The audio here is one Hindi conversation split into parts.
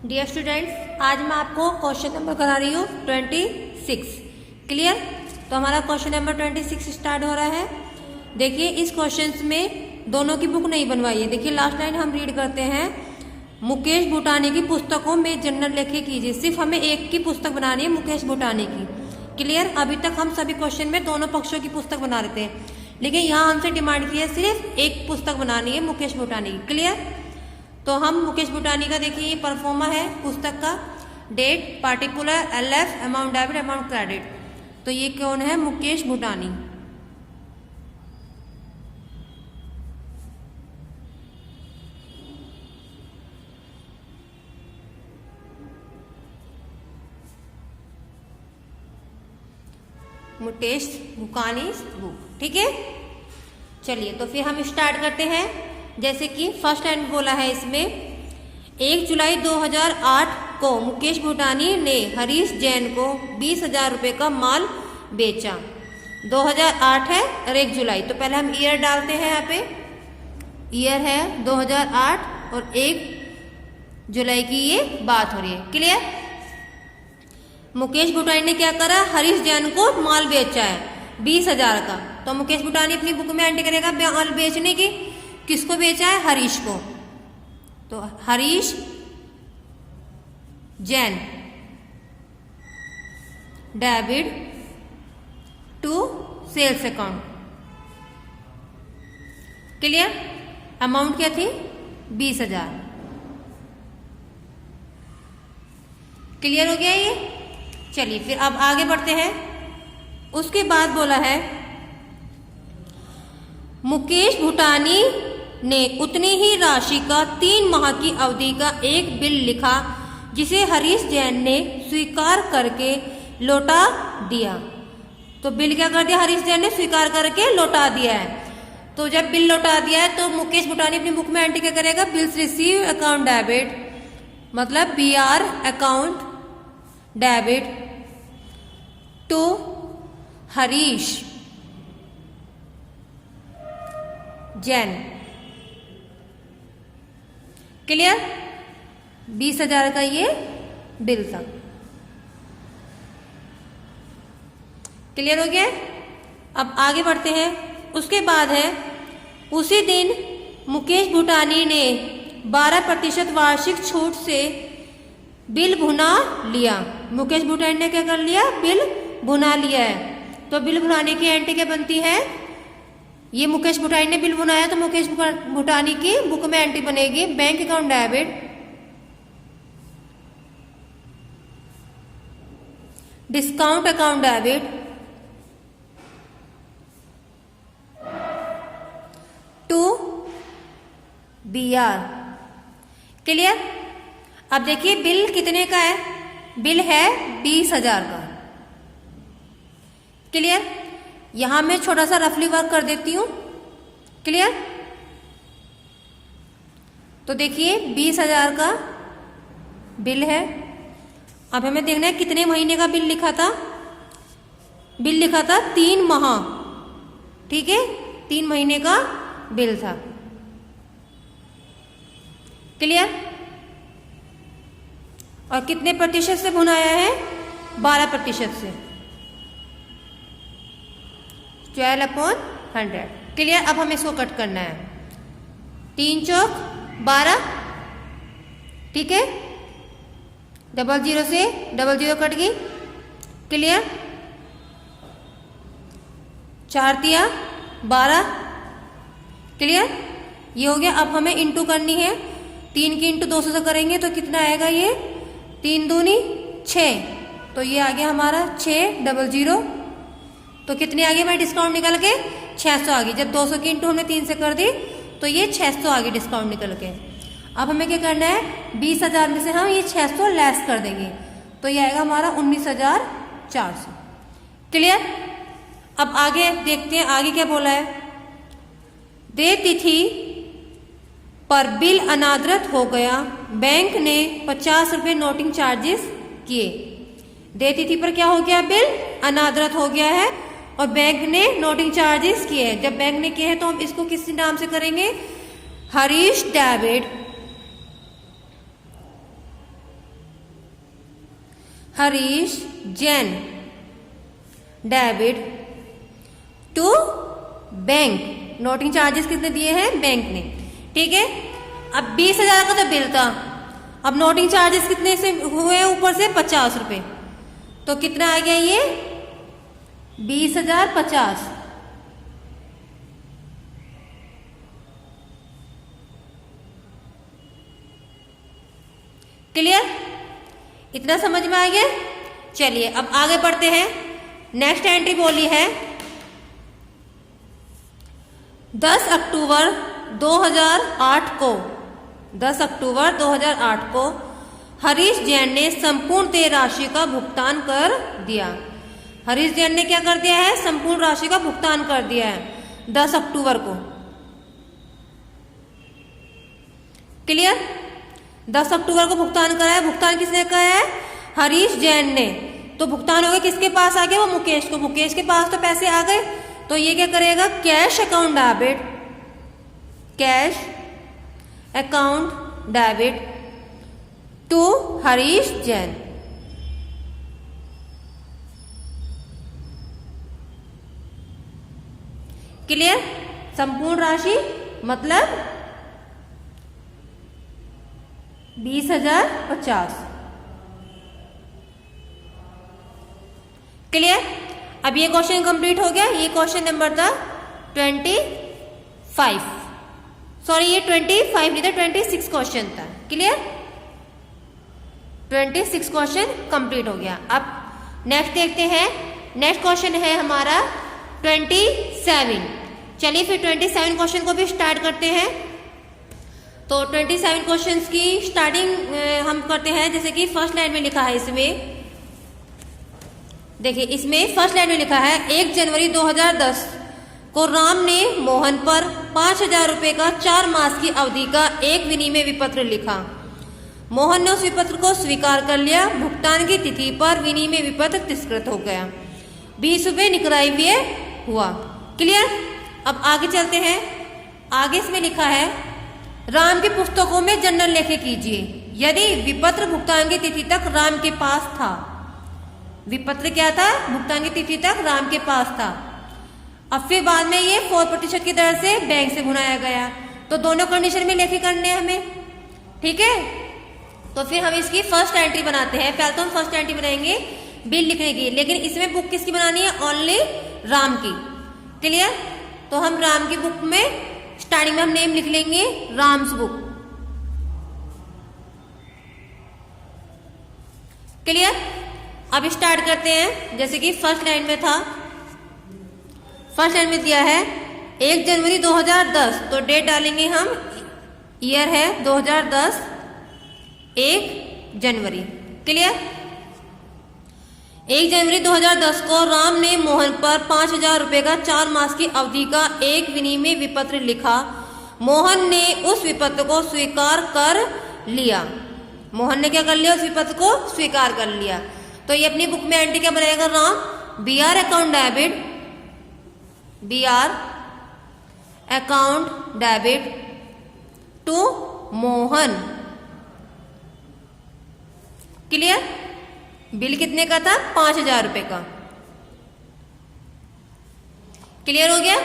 डियर स्टूडेंट्स, आज मैं आपको क्वेश्चन नंबर करा रही हूँ 26। क्लियर? तो हमारा क्वेश्चन नंबर 26 स्टार्ट हो रहा है। देखिए, इस क्वेश्चन में दोनों की बुक नहीं बनवाई है। देखिए लास्ट लाइन हम रीड करते हैं, मुकेश भूटानी की पुस्तकों में जनरल लेखे कीजिए। सिर्फ हमें एक की पुस्तक बनानी है, मुकेश भूटानी की। क्लियर? अभी तक हम सभी क्वेश्चन में दोनों पक्षों की पुस्तक बना रहे थे, लेकिन यहाँ हमसे डिमांड की है सिर्फ एक पुस्तक बनानी है, मुकेश भूटानी की। क्लियर? तो हम मुकेश भूटानी का देखिए ये परफॉर्मा है पुस्तक का, date, particular, LF, amount debit, amount credit. तो ये कौन है? मुकेश भूटानी। मुकेश भूटानी बुक। ठीक है, चलिए तो फिर हम स्टार्ट करते हैं। जैसे कि फर्स्ट लाइन बोला है इसमें, 1 जुलाई 2008 को मुकेश भूटानी ने हरीश जैन को 20,000 रुपये का माल बेचा। 2008 है और 1 जुलाई, तो पहले हम ईयर डालते हैं। यहाँ पे ईयर है 2008 और 1 जुलाई की ये बात हो रही है। क्लियर? मुकेश भूटानी ने क्या करा? हरीश जैन को माल बेचा है 20,000 का। तो मुकेश भूटानी अपनी बुक में एंट्री करेगा माल बेचने की। किसको बेचा है? हरीश को। तो Harish Jain debit to sales account. Clear? Amount क्या थी? 20,000। क्लियर हो गया ये? चलिए फिर अब आगे बढ़ते हैं। उसके बाद बोला है, मुकेश भूटानी ने उतनी ही राशि का 3 माह की अवधि का एक बिल लिखा, जिसे हरीश जैन ने स्वीकार करके लौटा दिया। तो बिल क्या कर दिया? हरीश जैन ने स्वीकार करके लौटा दिया है। तो जब बिल लौटा दिया है तो मुकेश भूटानी अपनी बुक में एंट्री क्या करेगा? बिल्स रिसीव अकाउंट डेबिट, मतलब BR account debit to Harish Jain. Clear? 20,000 का ये बिल था। क्लियर हो गया? अब आगे बढ़ते हैं। उसके बाद है, उसी दिन मुकेश भूटानी ने 12% वार्षिक छूट से बिल भुना लिया। मुकेश भूटानी ने क्या कर लिया? बिल भुना लिया है। तो बिल भुनाने की एंट्री क्या बनती है? ये मुकेश भूटानी ने बिल बनाया, तो मुकेश भूटानी की बुक में एंट्री बनेगी bank account debit discount account debit to BR। Clear? अब देखिए बिल कितने का है? बिल है 20,000 का। क्लियर? यहां मैं छोटा सा रफली वर्क कर देती हूं। क्लियर? तो देखिए 20,000 का बिल है। अब हमें देखना है कितने महीने का बिल लिखा था। बिल लिखा था 3 माह। ठीक है, 3 महीने का बिल था। क्लियर? और कितने प्रतिशत से भुनाया है? 12% से, 12/100। क्लियर? अब हमें इसको कट करना है। 3 चौक 12। ठीक है, 00 से 00 कट गई। क्लियर? 4 तिया 12। क्लियर? ये हो गया। अब हमें इंटू करनी है। 3 की इंटू 200 से करेंगे तो कितना आएगा? ये 3 दूनी 6। तो ये आ गया हमारा 600। तो कितने आ गए भाई डिस्काउंट निकल के? 600 आ गई। जब 200 की इंटू हमने 3 से कर दी तो ये 600 आ गई डिस्काउंट निकल के। अब हमें क्या करना है? 20,000 में से हम ये 600 लेस कर देंगे, तो ये आएगा हमारा 19,400। क्लियर? अब आगे देखते हैं, आगे क्या बोला है। देय तिथि पर बिल अनादृत हो गया, बैंक ने 50 रुपये नोटिंग चार्जेस किए। देय तिथि पर क्या हो गया? बिल अनादृत हो गया है और बैंक ने नोटिंग चार्जेस किए हैं। जब बैंक ने किए हैं तो हम इसको किस नाम से करेंगे? Harish debit Harish Jain debit to bank. Noting charges कितने दिए हैं बैंक ने, ठीक है। अब 20,000 का तो बिल था, अब नोटिंग चार्जेस कितने से हुए ऊपर से 50 रुपए, तो कितना आ गया ये 20,050। क्लियर, इतना समझ में आ गया। चलिए अब आगे बढ़ते हैं। नेक्स्ट एंट्री बोली है 10 अक्टूबर 2008 को 10 अक्टूबर 2008 को हरीश जैन ने संपूर्ण देय राशि का भुगतान कर दिया। हरीश जैन ने क्या कर दिया है, संपूर्ण राशि का भुगतान कर दिया है 10 अक्टूबर को। क्लियर, 10 अक्टूबर को भुगतान करा है। भुगतान किसने करा है, हरीश जैन ने। तो भुगतान हो गया, किसके पास आ गया, वो मुकेश को। मुकेश के पास तो पैसे आ गए, तो ये क्या करेगा, cash account debit, cash account debit to Harish Jain. Clear, संपूर्ण राशि मतलब 20,050। क्लियर, अब ये क्वेश्चन कंप्लीट हो गया। ये क्वेश्चन नंबर था 25, सॉरी ये 25 नहीं था, 26 क्वेश्चन था। क्लियर, 26 क्वेश्चन कंप्लीट हो गया। अब नेक्स्ट देखते हैं। नेक्स्ट क्वेश्चन है हमारा 27। चलिए फिर 27 क्वेश्चन को भी स्टार्ट करते हैं। तो 27 क्वेश्चंस की स्टार्टिंग हम करते हैं। जैसे कि फर्स्ट लाइन में लिखा है, इसमें देखिए, इसमें फर्स्ट लाइन में लिखा है 1 जनवरी 2010 को राम ने मोहन पर 5,000 रुपए का 4 मास की अवधि का एक विनिमय विपत्र लिखा। मोहन ने उस विपत्र को स्वीकार कर लिया। भुगतान की तिथि पर विनिमय विपत्र तिरस्कृत हो गया, 20 रुपये निकरायव्य हुआ। क्लियर, अब आगे चलते हैं। आगे इसमें लिखा है राम की पुस्तकों में जनरल लेखे कीजिए यदि विपत्र भुगतान की तिथि तक राम के पास था। विपत्र क्या था, भुगतान की तिथि तक राम के पास था। अब फिर बाद में ये 4% की दर से बैंक से भुनाया गया। तो दोनों कंडीशन में लेखे करने हैं हमें, ठीक है। तो फिर हम इसकी फर्स्ट एंट्री बनाते हैं। पहले तो हम फर्स्ट एंट्री बनाएंगे बिल लिखने की, लेकिन इसमें बुक किसकी बनानी है, ओनली राम की। क्लियर, तो हम राम की बुक में स्टार्टिंग में हम नेम लिख लेंगे राम्स बुक। क्लियर, अब स्टार्ट करते हैं। जैसे कि फर्स्ट लाइन में था, फर्स्ट लाइन में दिया है 1 जनवरी 2010, तो डेट डालेंगे हम, ईयर है 2010, 1 जनवरी। क्लियर, 1 जनवरी 2010 को राम ने मोहन पर 5,000 रुपए का 4 मास की अवधि का एक विनिमय विपत्र लिखा। मोहन ने उस विपत्र को स्वीकार कर लिया। मोहन ने क्या कर लिया, उस विपत्र को स्वीकार कर लिया। तो ये अपनी बुक में एंट्री क्या बनाएगा, Ram BR account debit, BR account debit to Mohan. Clear, bill कितने का था, 5,000 रुपए का। क्लियर हो गया।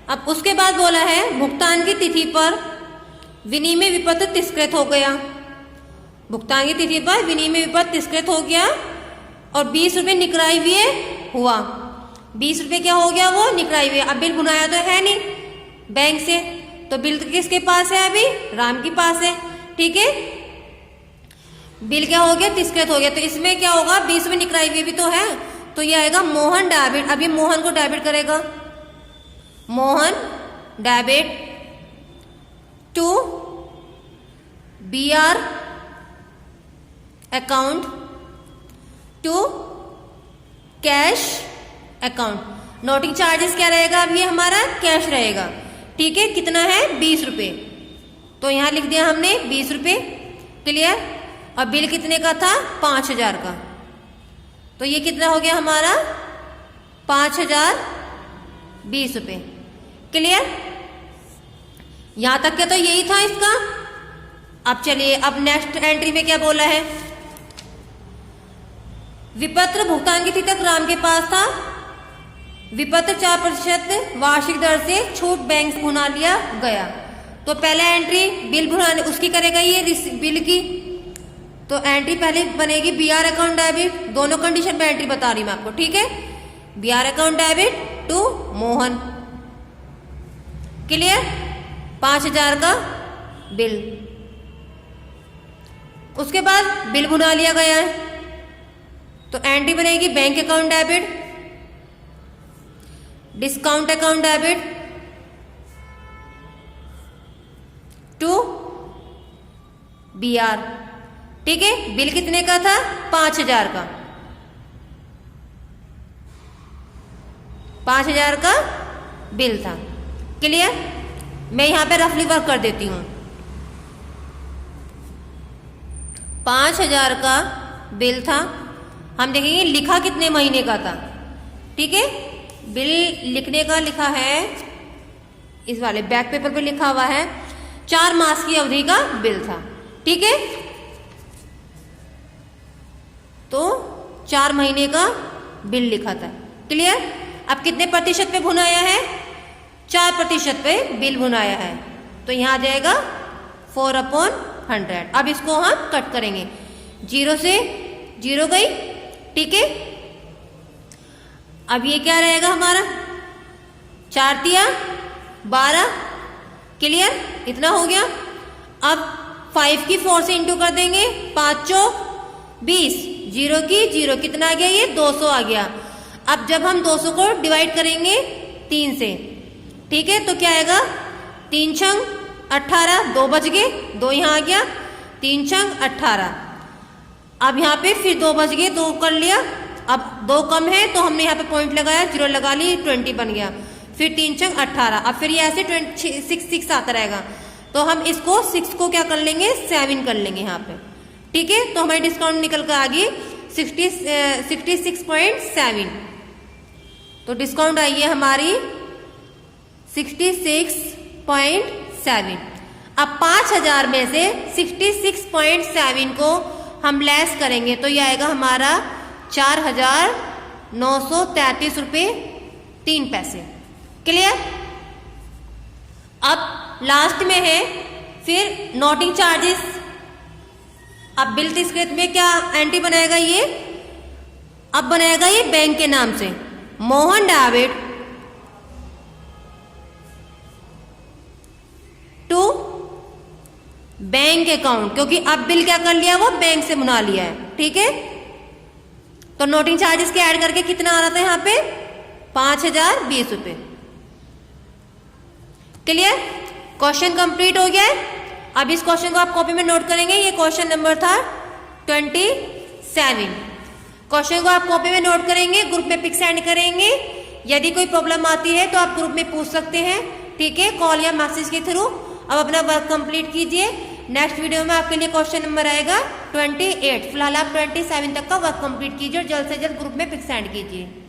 अब उसके बाद बोला है भुगतान की तिथि पर विनिमय विपत्र तिरस्कृत हो गया। भुगतान की तिथि पर विनिमय विपत्र तिरस्कृत हो गया और 20 रुपये निकरायव्य हुआ। 20 रुपये क्या हो गया, वो निकरायव्य। अब बिल बुनाया तो है नहीं बैंक से, तो बिल किसके पास है, अभी राम के पास है। ठीक है, बिल क्या हो गया, तिरस्कृत हो गया। तो इसमें क्या होगा, 20 रुपये निकरायव्य भी तो है, तो ये आएगा मोहन डेबिट। अभी मोहन को डेबिट करेगा, Mohan debit to BR account to cash account. Noting charges क्या रहेगा, अब ये हमारा कैश रहेगा। ठीक है, कितना है, 20 रुपये। तो यहां लिख दिया हमने 20 रुपये। क्लियर, और बिल कितने का था, 5,000 का। तो ये कितना हो गया हमारा, 5,020 रुपये। क्लियर, यहां तक क्या तो यही था इसका। अब चलिए, अब नेक्स्ट एंट्री में क्या बोला है, विपत्र भुगतान की तिथि तक राम के पास था। विपत्र 4% वार्षिक दर से छूट बैंक से भुना लिया गया। तो पहले एंट्री बिल भुनाने उसकी करेगा ये बिल की, तो एंट्री पहले बनेगी BR अकाउंट डेबिट, दोनों कंडीशन में एंट्री बता रही मैं आपको, ठीक है। BR account debit to Mohan, clear. 5000 का बिल, उसके बाद बिल भुना लिया गया है, तो एंट्री बनेगी bank account debit, discount account debit to BR, ठीक है। बिल कितने का था? 5000 का, 5000 का बिल था, क्लियर। मैं यहां पे रफली वर्क कर देती हूं। 5000 का बिल था, हम देखेंगे लिखा कितने महीने का था, ठीक है। बिल लिखने का लिखा है, इस वाले बैक पेपर पे लिखा हुआ है 4 मास की अवधि का बिल था, ठीक है। तो 4 महीने का बिल लिखा था, क्लियर। अब कितने प्रतिशत पे भुनाया है? 4% पे बिल भुनाया है, तो यहां आ जाएगा 4/100। अब इसको हम कट करेंगे, 0 से 0 गई, ठीक है। अब ये क्या रहेगा हमारा? 4 तिया 12, क्लियर, इतना हो गया। अब 5 की 4 से इंटू कर देंगे, 5 चौक 20, 0 की 0, कितना आ गया? ये 200 आ गया। अब जब हम 200 को डिवाइड करेंगे 3 से, ठीक है, तो क्या आएगा? 3 छंग 18, 2 बच गए, 2 यहाँ आ गया, 3 छंग 18। अब यहाँ पे फिर 2 बच गए, 2 कर लिया। अब 2 कम है तो हमने यहाँ पे पॉइंट लगाया, 0 लगा ली, 20 बन गया। फिर 3 छंग 18, अब फिर ये ऐसे 6 आता रहेगा, तो हम इसको 6 को क्या कर लेंगे? 7 कर लेंगे यहाँ पे, ठीक है। तो हमारी डिस्काउंट निकल कर आ गई 66.7, तो डिस्काउंट आई है हमारी 66.7। अब 5000 में से 66.7 को हम लेस करेंगे, तो ये आएगा हमारा 4933 रुपये 3 पैसे, क्लियर। अब लास्ट में है फिर नोटिंग चार्जेस। अब बिल तिस्कृत में क्या एंट्री बनाएगा ये? अब बनाएगा ये बैंक के नाम से, Mohan debit to bank account, क्योंकि अब बिल क्या कर लिया? वो बैंक से भुना लिया है, ठीक है। तो नोटिंग चार्जेस के ऐड करके कितना आ रहा था यहाँ पे? 5020 रुपये, क्लियर। क्वेश्चन कंप्लीट हो गया है। अब इस क्वेश्चन को आप कॉपी में नोट करेंगे, ये क्वेश्चन नंबर था 27। क्वेश्चन को आप कॉपी में नोट करेंगे, ग्रुप में पिक सेंड करेंगे। यदि कोई प्रॉब्लम आती है तो आप ग्रुप में पूछ सकते हैं, ठीक है, कॉल या मैसेज के थ्रू। अब अपना वर्क कंप्लीट कीजिए। नेक्स्ट वीडियो में आपके लिए क्वेश्चन नंबर आएगा 28। फिलहाल आप 27 तक का वर्क कंप्लीट कीजिए और जल्द से जल्द ग्रुप में पिक सेंड कीजिए।